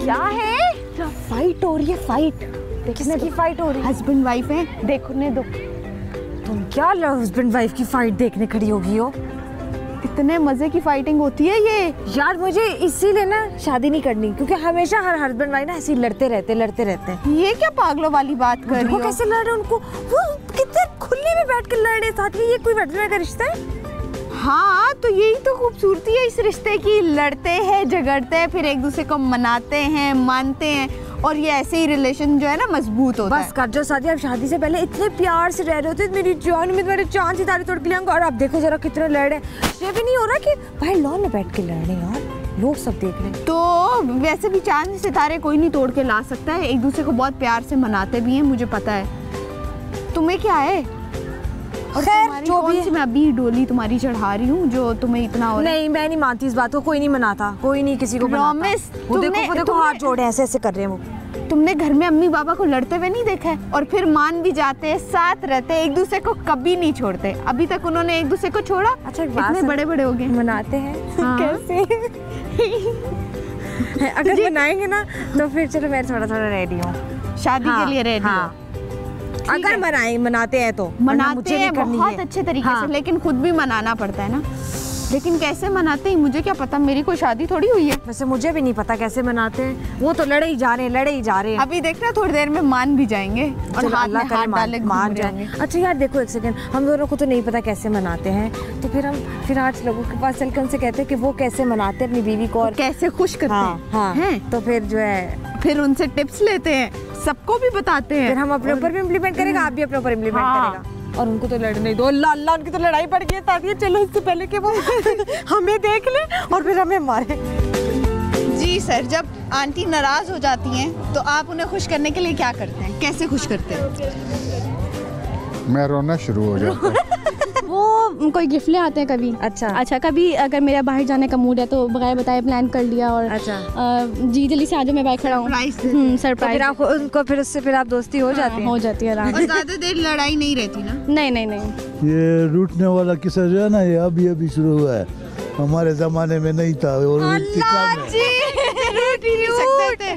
क्या है? फाइट हो रही है, फाइट। किसने की फाइट हो रही है? हस्बैंड वाइफ है, देखने दो। तुम क्या हस्बैंड वाइफ की फाइट देखने खड़ी होगी हो? इतने मजे की फाइटिंग होती है ये। यार मुझे इसीलिए ना शादी नहीं करनी, क्योंकि हमेशा हर हस्बैंड वाइफ ना ऐसे लड़ते रहते हैं। ये क्या पागलों वाली बात कर रही हो? कैसे लड़ रहे उनको, वो कितने खुले में बैठ कर लड़ रहे साथ में। ये कोई हस्बैंड का रिश्ता है? हाँ, तो यही तो खूबसूरती है इस रिश्ते की। लड़ते हैं, झगड़ते हैं, फिर एक दूसरे को मनाते हैं, मानते हैं, और ये ऐसे ही रिलेशन जो है ना मजबूत होता है। बस कर जो शादी। अब शादी से पहले इतने प्यार से रह रहे होते, मेरी जान में मेरे चांद सितारे तोड़ के ले आऊंगा, और आप देखो जरा कितने लड़ रहे हैं। ये भी नहीं हो रहा कि भाई लॉन में बैठ के लड़ रहे हैं यार, लोग सब देख रहे हैं। तो वैसे भी चांद सितारे कोई नहीं तोड़ के ला सकता है, एक दूसरे को बहुत प्यार से मनाते भी हैं, मुझे पता है। तुम्हें क्या है? खैर जो भी है, मैं अभी डोली तुम्हारी चढ़ा रही हूँ जो तुम्हें इतना हो रहा है। नहीं मैं नहीं मानती इस बात को, कोई नहीं मनाता, कोई नहीं किसी को मनाता। वो देखो हाथ जोड़े ऐसे ऐसे कर रहे हैं वो। तुमने घर में अम्मी बाबा को लड़ते हुए नहीं देखा है? और फिर मान भी जाते हैं, साथ रहते हैं, एक दूसरे को कभी नहीं छोड़ते। अभी तक उन्होंने एक दूसरे को छोड़ा? अच्छा इतने बड़े बड़े हो गए, मनाते हैं। हाँ। कैसे? अगर मनाएंगे ना तो फिर चलो मैं थोड़ा थोड़ा रेडी हूँ शादी के लिए रेडी। हाँ। अगर मनाते हैं तो मनाते हैं बहुत अच्छे तरीके से, लेकिन खुद भी मनाना पड़ता है ना। लेकिन कैसे मनाते हैं मुझे क्या पता, मेरी कोई शादी थोड़ी हुई है। वैसे मुझे भी नहीं पता कैसे मनाते हैं, वो तो लड़े ही जा रहे हैं। अभी देखना थोड़ी देर में मान भी जाएंगे और हाथ में हाथ डाले मान जाएंगे। अच्छा यार देखो एक सेकंड, हम दोनों को तो नहीं पता कैसे मनाते हैं, तो फिर आज लोगों के पास चल के उनसे कहते हैं कि वो कैसे मनाते हैं अपनी बीवी को और कैसे खुश करते हैं। तो फिर जो है फिर उनसे टिप्स लेते हैं, सबको भी बताते हैं। फिर हम अपने ऊपर भी इम्प्लीमेंट करेगा, आप भी अपने ऊपर इम्प्लीमेंट करेगा। और उनको तो लड़ने दो, अल्लाह उनकी तो लड़ाई पड़ गई है ताकि चलो इससे पहले कि वो हमें देख ले और फिर हमें मारे। जी सर, जब आंटी नाराज हो जाती हैं तो आप उन्हें खुश करने के लिए क्या करते हैं, कैसे खुश करते हैं? मैं रोना शुरू हो जाता हूँ। वो कोई गिफ्ट ले आते हैं कभी। अच्छा कभी अगर मेरा बाहर जाने का मूड है तो बगैर बताए प्लान कर लिया, और जी जल्दी से आ जाओ मैं बाहर खड़ा हूँ, सरप्राइज। उनको फिर उससे फिर आप दोस्ती हो जाती है? हो जाती है आराम से। और ज्यादा देर लड़ाई नहीं रहती ना? नहीं। ये रूठने वाला किस्सा जो है ना, ये अभी शुरू हुआ है, हमारे जमाने में नहीं था। और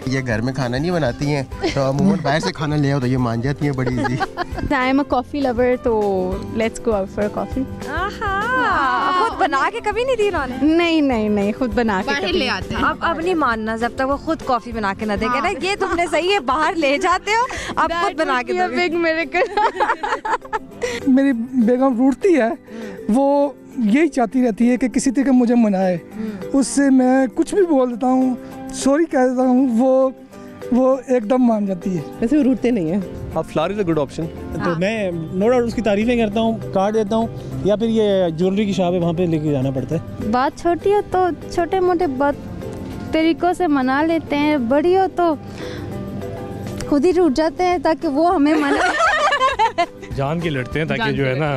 ये घर में खाना नहीं बनाती हैं, तो अमूमन बाहर से खाना ले आओ तो ये मान जाती हैं बड़ी easy. I am a coffee lover, तो let's go out for coffee. खुद बना के कभी नहीं दी उन्होंने? नहीं, खुद बना के बाहर ले आते हैं। अब नहीं मानना जब तक वो खुद कॉफी बना के ना देंगे ना। ये तुमने सही है, बाहर ले जाते हो, अब खुद बना के दो। मेरी बेगम रूठती है, वो यही चाहती रहती है कि किसी तरीके मुझे मनाए। उससे मैं कुछ भी बोल देता हूँ, सॉरी कह देता हूँ, वो एकदम मान जाती है। वैसे वो रूठते नहीं है। अब flower is a good option. तो मैं नो डाउट उसकी तारीफें करता हूँ, कार्ड देता हूँ, या फिर ये ज्वेलरी की शॉप है वहाँ पे लेके जाना पड़ता है। बात छोटी हो तो छोटे मोटे बात तरीकों से मना लेते हैं, बड़ी हो तो खुद ही रूठ जाते हैं ताकि वो हमें मना। जान के लड़ते हैं ताकि जो है ना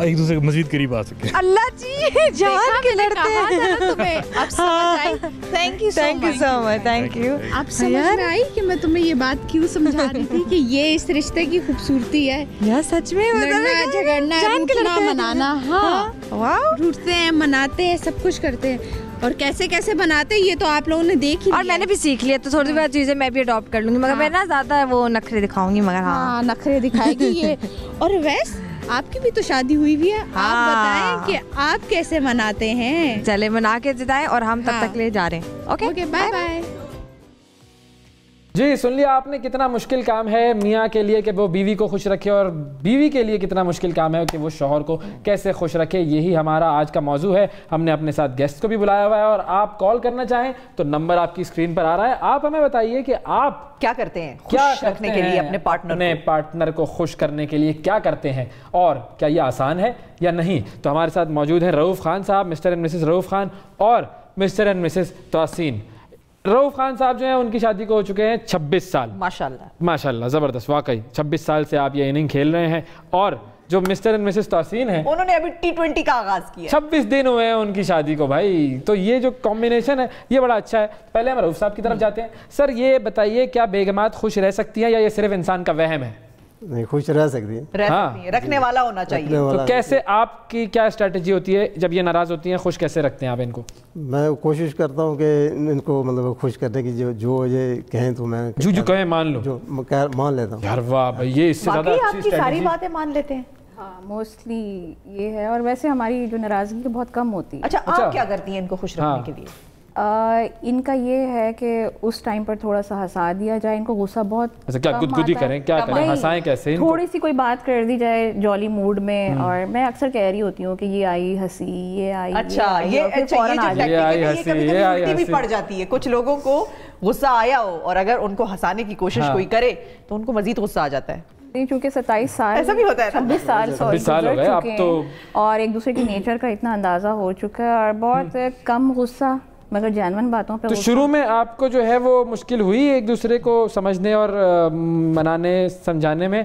एक दूसरे के मजीद करीब आ सके। अल्लाह जी, जान के लड़ते हैं। अब समझ आई। Thank you so much, thank you. अब समझ में आई कि मैं तुम्हें ये बात क्यों समझा रही थी कि ये इस रिश्ते की खूबसूरती है यार। सच में लड़ना, झगड़ना, रूठना, मनाना। हाँ, रूठते हैं, मनाते हैं, सब कुछ करते हैं। और कैसे कैसे बनाते हैं ये तो आप लोगों ने देख ही और मैंने भी सीख लिया, तो थोड़ी बहुत चीजें मैं भी अडॉप्ट कर लूंगी, मगर मैं ना ज्यादा वो नखरे दिखाऊंगी, मगर हाँ नखरे दिखाएगी ये। और वैसे आपकी भी तो शादी हुई भी है, आप बताएं कि आप कैसे मनाते हैं। चले मना के जिताएं, और हम तब तक ले जा रहे हैं। Okay bye bye. जी सुन लिया आपने, कितना मुश्किल काम है मियाँ के लिए कि वो बीवी को खुश रखे, और बीवी के लिए कितना मुश्किल काम है कि वो शौहर को कैसे खुश रखे। यही हमारा आज का मौजू है। हमने अपने साथ गेस्ट को भी बुलाया हुआ है, और आप कॉल करना चाहें तो नंबर आपकी स्क्रीन पर आ रहा है। आप हमें बताइए कि आप क्या करते हैं खुश रखने के लिए अपने पार्टनर को खुश करने के लिए क्या करते हैं, और क्या ये आसान है या नहीं। तो हमारे साथ मौजूद हैं रऊफ खान साहब, mister and Mrs Rauf Khan, और मिस्टर एंड मिसेस तहसीन। रऊफ खान साहब जो हैं उनकी शादी को हो चुके हैं 26 साल। माशाल्लाह ज़बरदस्त, वाकई 26 साल से आप ये इनिंग खेल रहे हैं। और जो मिस्टर एंड मिसेस तहसीन हैं, उन्होंने अभी T20 का आगाज किया। 26 दिन हुए हैं उनकी शादी को भाई। तो ये जो कॉम्बिनेशन है ये बड़ा अच्छा है। पहले हम रऊफ साहब की तरफ जाते हैं। सर ये बताइए, क्या बेगमात खुश रह सकती हैं या ये सिर्फ इंसान का वहम है? نہیں خوش رہ سکتی ہے، رکھنے والا ہونا چاہیے. تو کیسے آپ کی کیا اسٹریٹجی ہوتی ہے جب یہ ناراض ہوتی ہیں؟ خوش کیسے رکھتے ہیں آپ ان کو؟ میں کوشش کرتا ہوں کہ ان کو مطلب خوش کرنے کی جو یہ کہیں تو میں جو کہیں مان لو، جو مان لیتا ہوں. یار واہ بھائی، یہ اس سے زیادہ آپ کی ساری باتیں مان لیتے ہیں؟ ہاں موسٹلی یہ ہے، اور ویسے ہماری جو ناراضگی بہت کم ہوتی ہے. اچھا آپ کیا کرتی ہیں ان کو خوش رکھنے کے لیے؟ ان کا یہ ہے کہ اس ٹائم پر تھوڑا سا ہنسا دیا جائے، ان کو غصہ بہت کیا گدگدی کریں، کیا کریں، ہنسائیں کیسے؟ تھوڑی سی کوئی بات کر دی جائے جولی موڈ میں، اور میں اکثر کہہ رہی ہوتی ہوں کہ یہ آئی ہنسی، یہ آئی، اچھا یہ الٹی بھی پڑ جاتی ہے. کچھ لوگوں کو غصہ آیا ہو اور اگر ان کو ہنسانے کی کوشش کوئی کرے تو ان کو مزید غصہ آ جاتا ہے. چونکہ 27 سال ایسا بھی ہوتا ہے، 26 سال ہو گئے اب تو، اور ایک دوسرے کی نیچر کا اتنا اندازہ ہو چکا ہے، اور بہت کم غصہ مگر جینون باتوں پہ. تو شروع میں آپ کو جو ہے وہ مشکل ہوئی ایک دوسرے کو سمجھنے اور منانے سمجھانے میں،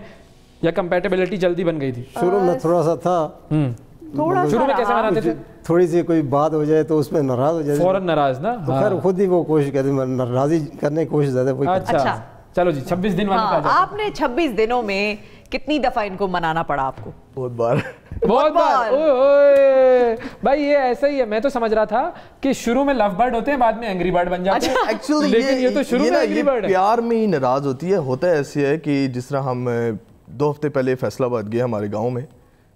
یا کمپیٹیبلٹی جلدی بن گئی تھی؟ شروع میں تھوڑا سا تھا. شروع میں کیسے مناتے تھے؟ تھوڑی سی کوئی بات ہو جائے تو اس میں ناراض ہو جائے، فوراً ناراض نا، تو خیر خود ہی وہ کوشش کرتے ہیں راضی کرنے کی کوشش زیادہ. اچھا چلو جی 26 دن والی. آپ نے 26 دنوں میں کتنی دفعہ ان کو منانا پڑا آپ کو؟ بہت بار. بہت بار. بھائی یہ ایسا ہی ہے، میں تو سمجھ رہا تھا کہ شروع میں لو برڈ ہوتے ہیں بعد میں اینگری برڈ بن جاتے ہیں، لیکن یہ تو شروع میں اینگری برڈ ہے. پیار میں ہی ناراض ہوتی ہے. ہوتا ہے ایسے ہے کہ جس طرح ہم 2 ہفتے پہلے فیصل آباد گئے ہمارے گاؤں میں،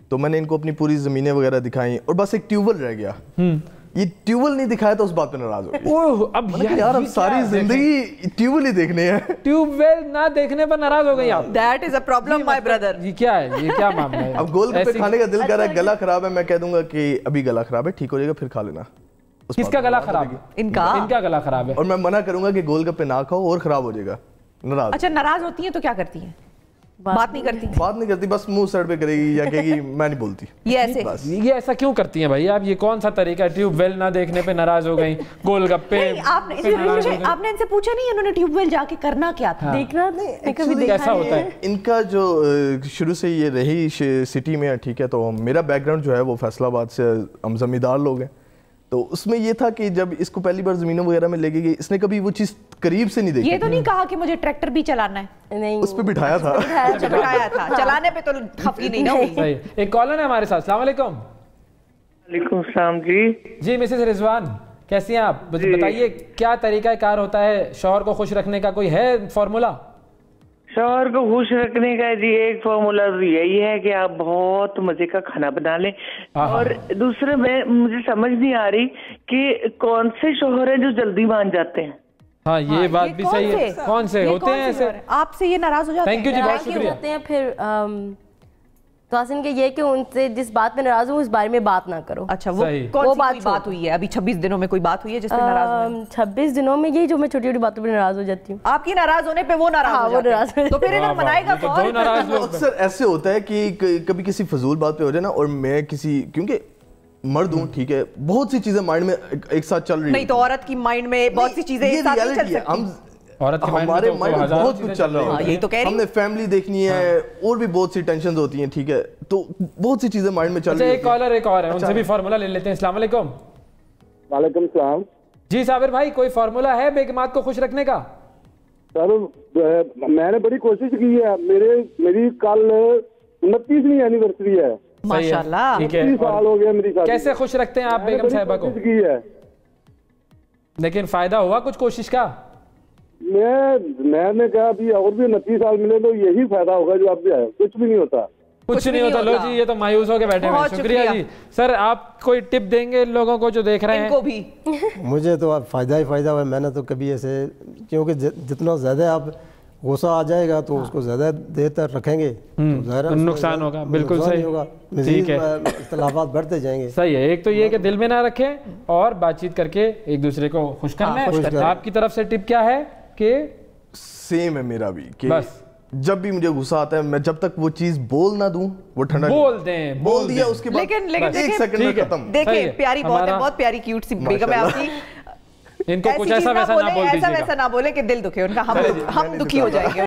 تو میں نے ان کو اپنی پوری زمینیں وغیرہ دکھائیں اور بس ایک ٹیوب ویل رہ گیا. یہ ٹیوب ویل نہیں دکھایا تو اس بات پہ ناراض ہو گئی. اب یار اب ساری زندگی ٹیوب ویل ہی دیکھنے ہیں. ٹیوب ویل نہ دیکھنے پر ناراض ہو گئی آپ؟ That is a problem my brother. یہ کیا ہے، یہ کیا معاملہ ہے؟ اب گول گپے کھانے کا دل کر رہا ہے، گلا خراب ہے، میں کہہ دوں گا کہ ابھی گلا خراب ہے، ٹھیک ہو جائے گا پھر کھا لینا. کس کا گلا خراب ہے؟ ان کا گلا خراب ہے. اور میں منع کروں گا کہ گول گپے نہ کھاؤ اور خراب ہو جائے گا. ناراض. اچھا ناراض ہوتی ہیں تو کیا کرتی ہیں؟ بات نہیں کرتی، بس منہ سائڈ پہ کرے گی یا کہے گی میں نہیں بولتی. یہ ایسا کیوں کرتی ہیں بھائی آپ؟ یہ کون سا طریقہ ہے؟ ٹیوب ویل نہ دیکھنے پہ ناراض ہو گئی، گول گپے. آپ نے ان سے پوچھا نہیں انہوں نے ٹیوب ویل جا کے کرنا کیا تھا؟ دیکھنا کیسا ہوتا ہے ان کا؟ جو شروع سے یہ رہی سٹی میں، ٹھیک ہے، تو میرا بیک گراؤنڈ جو ہے وہ فیصل آباد سے، ہم زمیندار لوگ ہیں. تو اس میں یہ تھا کہ جب اس کو پہلی بار زمینوں وغیرہ میں لے گئی، اس نے کبھی وہ چیز قریب سے نہیں دیکھی. یہ تو نہیں کہا کہ مجھے ٹریکٹر بھی چلانا ہے؟ نہیں، اس پہ بٹھایا تھا. چلانے پہ تو خفگی نہیں نہ ہوئی. ایک کالر ہے ہمارے ساتھ. السلام علیکم. وعلیکم السلام. جی مسز رضوان کیسی ہیں آپ؟ بتائیے کیا طریقہ کار ہوتا ہے شوہر کو خوش رکھنے کا؟ کوئی ہے فارمولا؟ شوہر کو خوش رکھنے کا جی ایک فارمولا یہی ہے کہ آپ بہت مزے کا کھانا بنا لیں. اور دوسرے میں مجھے سمجھ نہیں آ رہی کہ کون سے شوہر ہیں جو جلدی مان جاتے ہیں. ہاں یہ بات بھی صحیح ہے. کون سے ہوتے ہیں ایسے؟ آپ سے یہ ناراض ہو جاتے ہیں؟ تھینک یو جی، بہت شکریہ. پھر توسن کے یہ کہ ان سے جس بات میں ناراض ہوں اس بارے میں بات نہ کرو. اچھا وہ بات ہوئی ہے ابھی 26 دنوں میں؟ کوئی بات ہوئی ہے جس پہ ناراض ہوئے؟ 26 دنوں میں یہی جو میں چھوٹی چھوٹی باتوں پہ ناراض ہو جاتی ہوں. آپ کی ناراض ہونے پہ وہ ناراض ہو جاتے ہیں، تو پھر انہیں منائے گا کون؟ اکثر ایسے ہوتا ہے کہ کبھی کسی فضول بات پہ ہو جائے نا، اور میں کسی، کیونکہ مرد ہوں ٹھیک ہے، بہت سی چیزیں مائنڈ میں ایک ساتھ چل رہی ہیں. نہیں تو عورت کی مائنڈ میں بہت سی چیزیں ایک ساتھ نہیں چل سکتی. ہمارے مائنڈ میں بہت کچھ چل رہا ہے. ہم نے فیملی دیکھنی ہے اور بھی بہت سی ٹینشنز ہوتی ہیں، ٹھیک ہے، تو بہت سی چیزیں مائنڈ میں چل رہی ہیں. ایک کالر ایک اور ہے، ان سے بھی فارمولا لے لیتے ہیں. السلام علیکم. وعلیکم السلام. جی صابر بھائی کوئی فارمولا ہے بیگمات کو خوش رکھنے کا؟ سر میں نے بڑی کوشش کی ہے. میری کل 29ویں اینیورسری ہے. ماشاءاللہ 30 سال ہو گیا میری شادی. کیسے خوش رکھتے ہیں آپ بیگم صاحبہ کو؟ لیکن فائدہ ہوا کچھ کوشش کا؟ میں نے کہا ابھی اور بھی 29 سال ملے تو یہی فائدہ ہوگا جو آپ سے ہے. کچھ بھی نہیں ہوتا. کچھ نہیں ہوتا. لو جی یہ تو مایوس ہو کے بیٹھے ہیں. شکریہ جی. سر آپ کوئی ٹپ دیں گے لوگوں کو جو دیکھ رہے ہیں؟ مجھے تو فائدہ ہی فائدہ ہوا. میں نے تو کبھی ایسے، کیونکہ جتنا زیادہ آپ غصہ آ جائے گا تو اس کو زیادہ دیر تک رکھیں گے تو نقصان ہوگا. بالکل صحیح ہوگا. ٹھیک ہے، اختلافات بڑھتے جائیں گے. صحیح ہے. ایک تو یہ کہ دل میں نہ رکھیں اور بات چیت کر کے ایک دوسرے کو خوش کر لیں. آپ کی طرف سے ٹپ کیا ہے؟ کہ سیم ہے میرا بھی، کہ جب بھی مجھے غصہ آتا ہے میں جب تک وہ چیز بول نہ دوں وہ ٹھنڈا بول دیا اس کے بعد ایک سیکنڈ میں ختم. دیکھیں پیاری بہت ہے، بہت پیاری کیوٹ سی بیگم ہے آپ کی. ان کو کچھ ایسا ویسا نہ بول دیجیے گا، ایسا ویسا نہ بولیں کہ دل دکھے ان کا، ہم دکھی ہو جائیں گے.